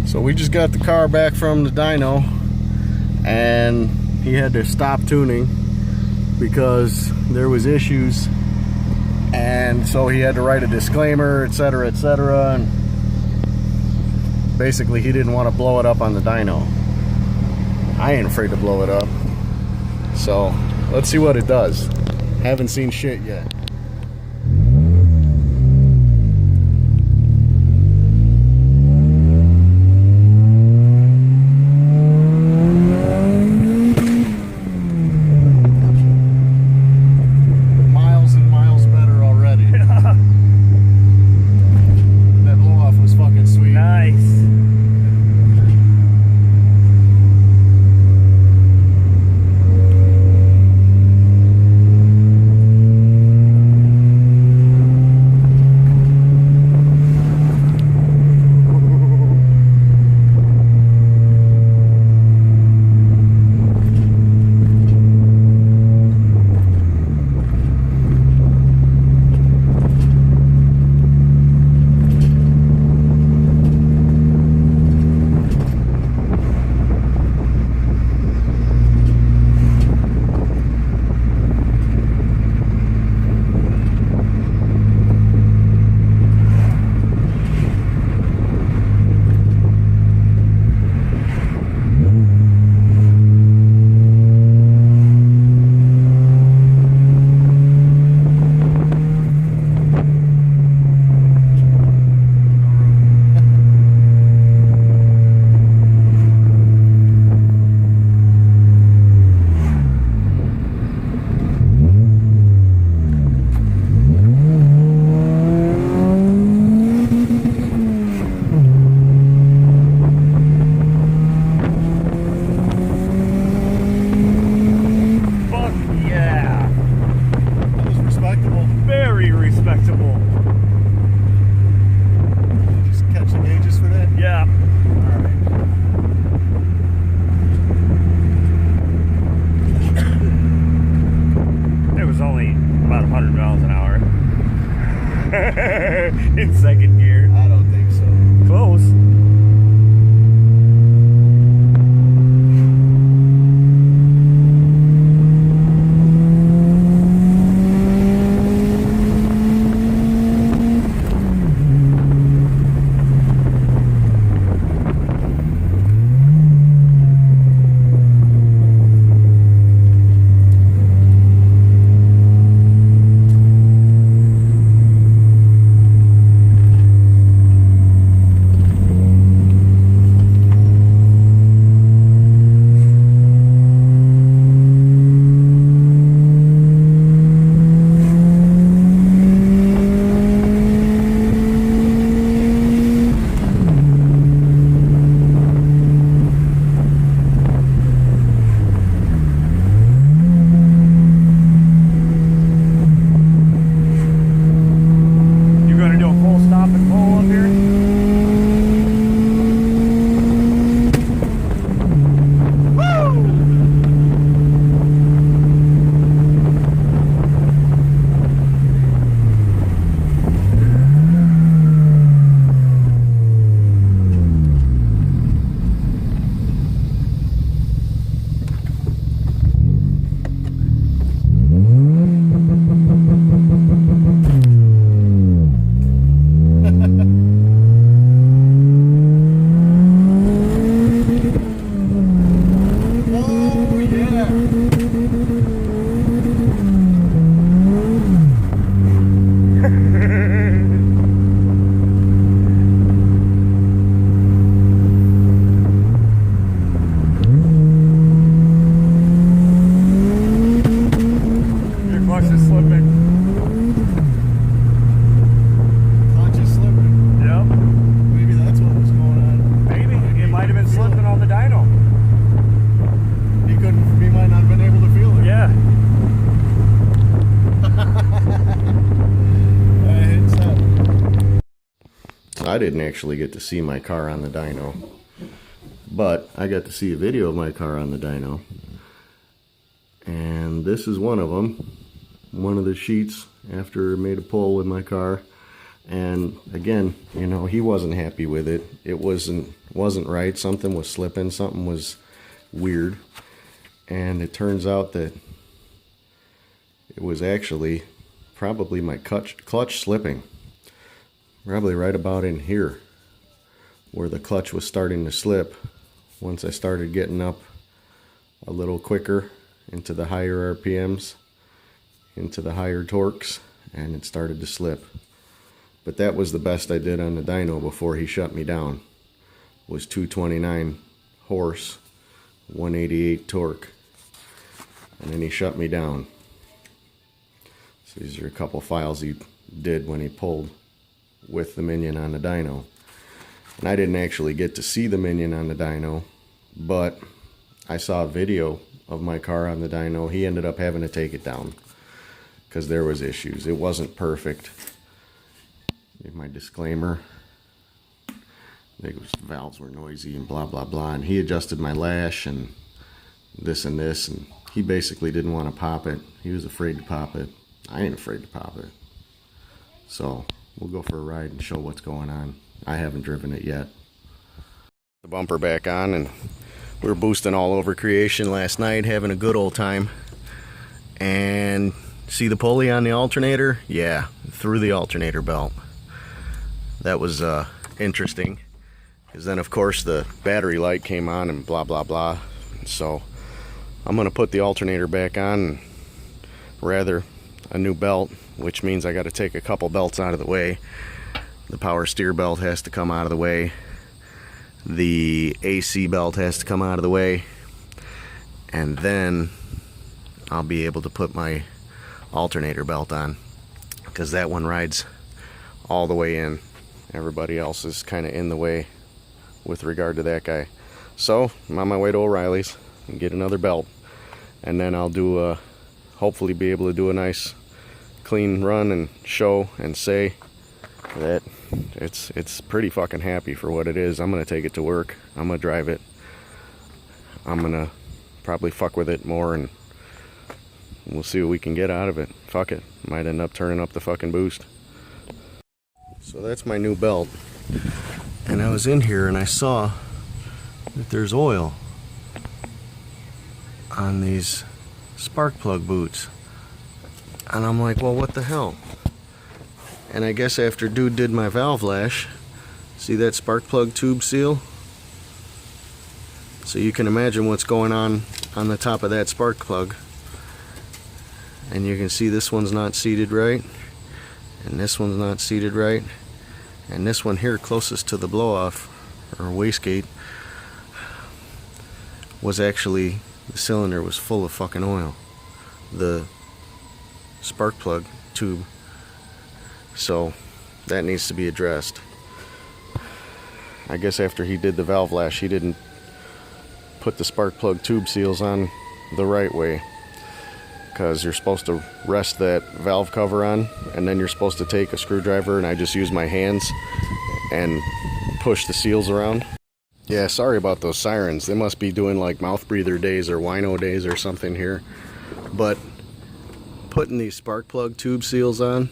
So we just got the car back from the dyno, and he had to stop tuning because there was issues, and so he had to write a disclaimer, etc., etc., and basically he didn't want to blow it up on the dyno. I ain't afraid to blow it up, so let's see what it does. Haven't seen shit yet. In second gear. I don't think so. Close. I didn't actually get to see my car on the dyno, but I got to see a video of my car on the dyno, and this is one of them, one of the sheets after I made a pull with my car, And again, you know, he wasn't happy with it. It wasn't right. Something was slipping, something was weird. And it turns out that it was actually probably my clutch slipping. Probably right about in here where the clutch was starting to slip. Once I started getting up a little quicker into the higher RPMs, into the higher torques, and it started to slip. But that was the best I did on the dyno before he shut me down. Was 229 horse, 188 torque. And then he shut me down. So these are a couple files he did when he pulled with the minion on the dyno. And I didn't actually get to see the minion on the dyno, but I saw a video of my car on the dyno. He ended up having to take it down because there was issues. It wasn't perfect. Give my disclaimer. The valves were noisy and blah blah blah, and he adjusted my lash and this, and he basically didn't want to pop it. He was afraid to pop it. I ain't afraid to pop it. So we'll go for a ride and show what's going on. I haven't driven it yet. The bumper back on, and we were boosting all over creation last night, having a good old time. And see the pulley on the alternator? Yeah, through the alternator belt. That was interesting, because then of course the battery light came on and blah blah blah. So I'm gonna put the alternator back on, and rather a new belt, which means I got to take a couple belts out of the way. The power steer belt has to come out of the way. The AC belt has to come out of the way. And then I'll be able to put my alternator belt on, because that one rides all the way in. Everybody else is kind of in the way with regard to that guy. So I'm on my way to O'Reilly's and get another belt, and then I'll do hopefully be able to do a nice clean run and show and say that it's pretty fucking happy for what it is. I'm gonna take it to work. I'm gonna drive it. I'm gonna probably fuck with it more, and we'll see what we can get out of it. Fuck it. Might end up turning up the fucking boost. So that's my new belt. And I was in here and I saw that there's oil on these spark plug boots. And I'm like, well, what the hell? And I guess after dude did my valve lash, see that spark plug tube seal? So you can imagine what's going on the top of that spark plug. And you can see this one's not seated right, and this one's not seated right, and this one here closest to the blow off or wastegate was actually, the cylinder was full of fucking oil, the spark plug tube. So that needs to be addressed. I guess after he did the valve lash, he didn't put the spark plug tube seals on the right way, because you're supposed to rest that valve cover on, and then you're supposed to take a screwdriver, and I just use my hands and push the seals around. Yeah, sorry about those sirens. They must be doing like mouth breather days or wino days or something here. But putting these spark plug tube seals on,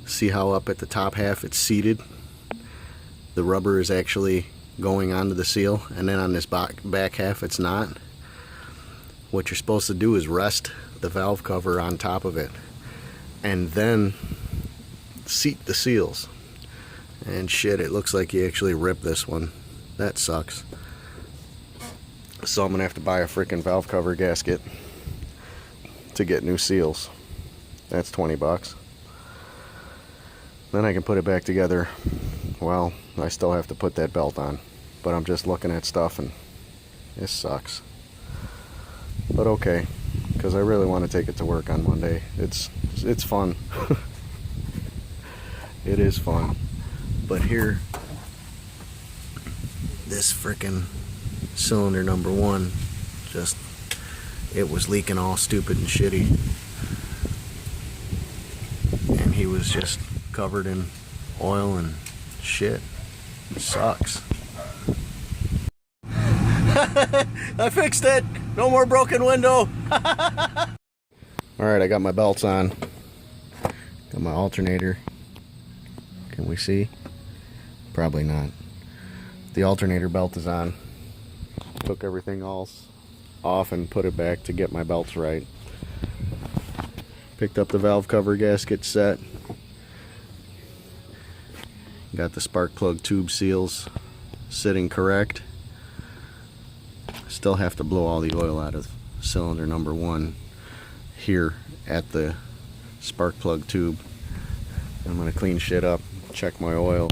see how up at the top half it's seated? The rubber is actually going onto the seal, and then on this back half it's not. What you're supposed to do is rest the valve cover on top of it and then seat the seals. And shit, it looks like you actually ripped this one. That sucks. So I'm gonna have to buy a freaking valve cover gasket to get new seals. That's 20 bucks. Then I can put it back together. Well, I still have to put that belt on, but I'm just looking at stuff and it sucks. But okay, because I really want to take it to work on Monday. It's fun. It is fun. But here, this frickin' cylinder number one, just, it was leaking all stupid and shitty. And he was just covered in oil and shit. It sucks. I fixed it. No more broken window. Alright, I got my belts on. Got my alternator Can we see? Probably not. The alternator belt is on. Took everything else off and put it back to get my belts right. Picked up the valve cover gasket set. Got the spark plug tube seals sitting correct. Still have to blow all the oil out of cylinder number 1 here at the spark plug tube. I'm gonna clean shit up, check my oil.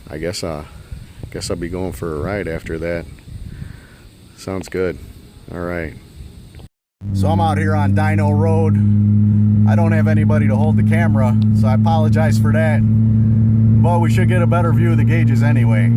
I guess I'll be going for a ride after that. Sounds good. All right. So I'm out here on Dyno Road. I don't have anybody to hold the camera, so I apologize for that. But we should get a better view of the gauges anyway.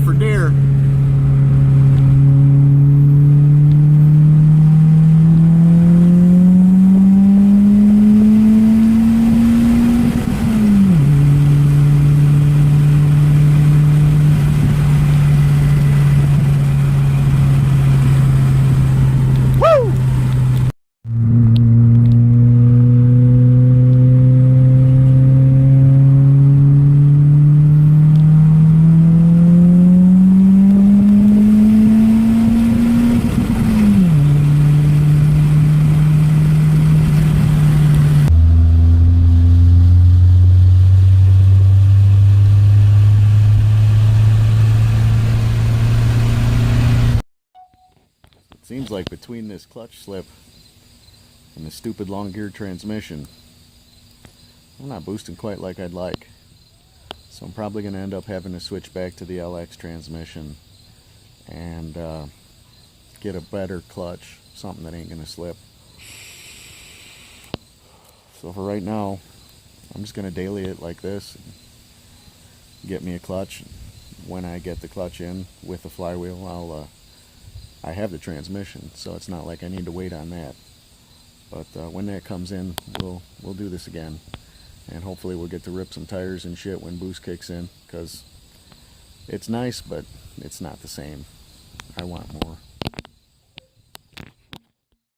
For deer. Seems like between this clutch slip and the stupid long gear transmission, I'm not boosting quite like I'd like. So I'm probably going to end up having to switch back to the LX transmission and get a better clutch, something that ain't going to slip. So for right now, I'm just going to daily it like this. Get me a clutch. When I get the clutch in with the flywheel, I have the transmission, so it's not like I need to wait on that. But when that comes in, we'll do this again, and hopefully we'll get to rip some tires and shit when boost kicks in, because it's nice, but it's not the same. I want more.